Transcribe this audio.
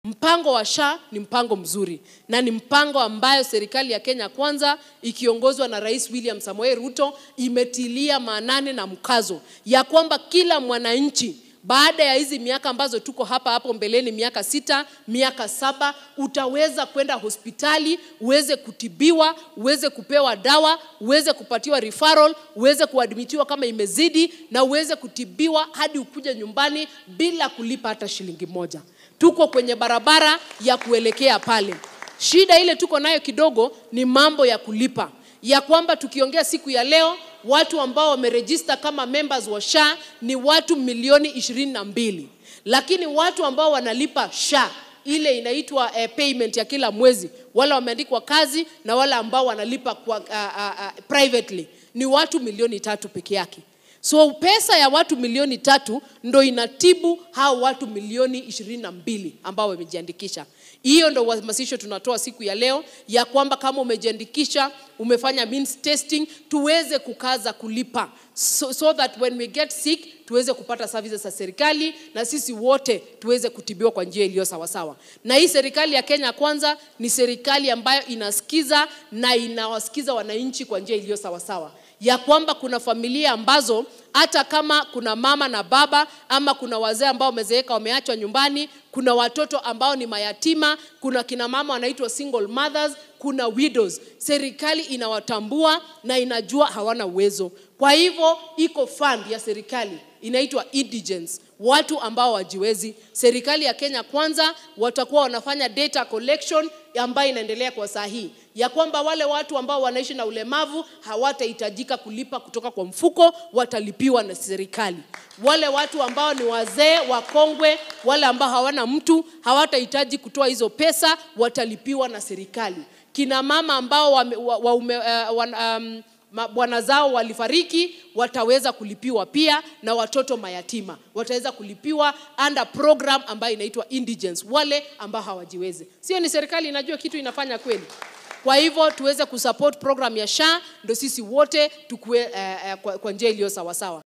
Mpango wa SHA ni mpango mzuri na ni mpango ambayo serikali ya Kenya Kwanza ikiongozwa na Rais William Samoei Ruto imetilia maanane na mkazo ya kwamba kila mwananchi baada ya hizi miaka ambazo tuko hapo mbeleni, miaka 6, miaka 7, utaweza kwenda hospitali, uweze kutibiwa, uweze kupewa dawa, uweze kupatiwa referral, uweze kuadmitiwa kama imezidi na uweze kutibiwa hadi ukuje nyumbani bila kulipa hata shilingi moja. Tuko kwenye barabara ya kuelekea pale. Shida ile tuko nayo kidogo ni mambo ya kulipa. Ya kwamba tukiongea siku ya leo, watu ambao wameregister kama members wa SHA ni watu milioni 22. Lakini watu ambao wanalipa SHA, ile inaitwa payment ya kila mwezi, wala wameandikwa kazi na wala ambao wanalipa kwa, privately, ni watu milioni 3 peke yake. So pesa ya watu milioni 3 ndo inatibu hao watu milioni 22 ambao wamejiandikisha. Hiyo ndo uhamasisho tunatoa siku ya leo ya kwamba kama umejiandikisha, umefanya means testing, tuweze kukaza kulipa so that when we get sick tuweze kupata services za serikali na sisi wote tuweze kutibiwa kwa njia iliyo sawa sawa. Na hii serikali ya Kenya Kwanza ni serikali ambayo inasikiza na inawasikiza wananchi kwa njia iliyo sawa sawa. Ya kwamba kuna familia ambazo hata kama kuna mama na baba ama kuna wazee ambao wamezeeka wameachwa nyumbani, kuna watoto ambao ni mayatima, kuna kina mama wanaitwa single mothers, kuna widows. Serikali inawatambua na inajua hawana uwezo. Kwa hivyo iko fund ya serikali inaitwa indigents, watu ambao wajiwezi. Serikali ya Kenya Kwanza watakuwa wanafanya data collection ambayo inaendelea kwa sahihi, ya kwamba wale watu ambao wanaishi na ulemavu hawatahitajika kulipa kutoka kwa mfuko, watalipiwa na serikali. Wale watu ambao ni wazee, wakongwe, wale ambao hawana mtu hawatahitaji kutoa hizo pesa, watalipiwa na serikali. Kina mama ambao bwana zao walifariki wataweza kulipiwa pia, na watoto mayatima wataweza kulipiwa under program ambayo inaitwa indigents, wale ambao hawajiwezi. Sio ni serikali inajua kitu inafanya kweli? Kwa hivyo tuweze kusupport program ya SHA, ndio sisi wote tukue kwa njia iliyo sawa sawa.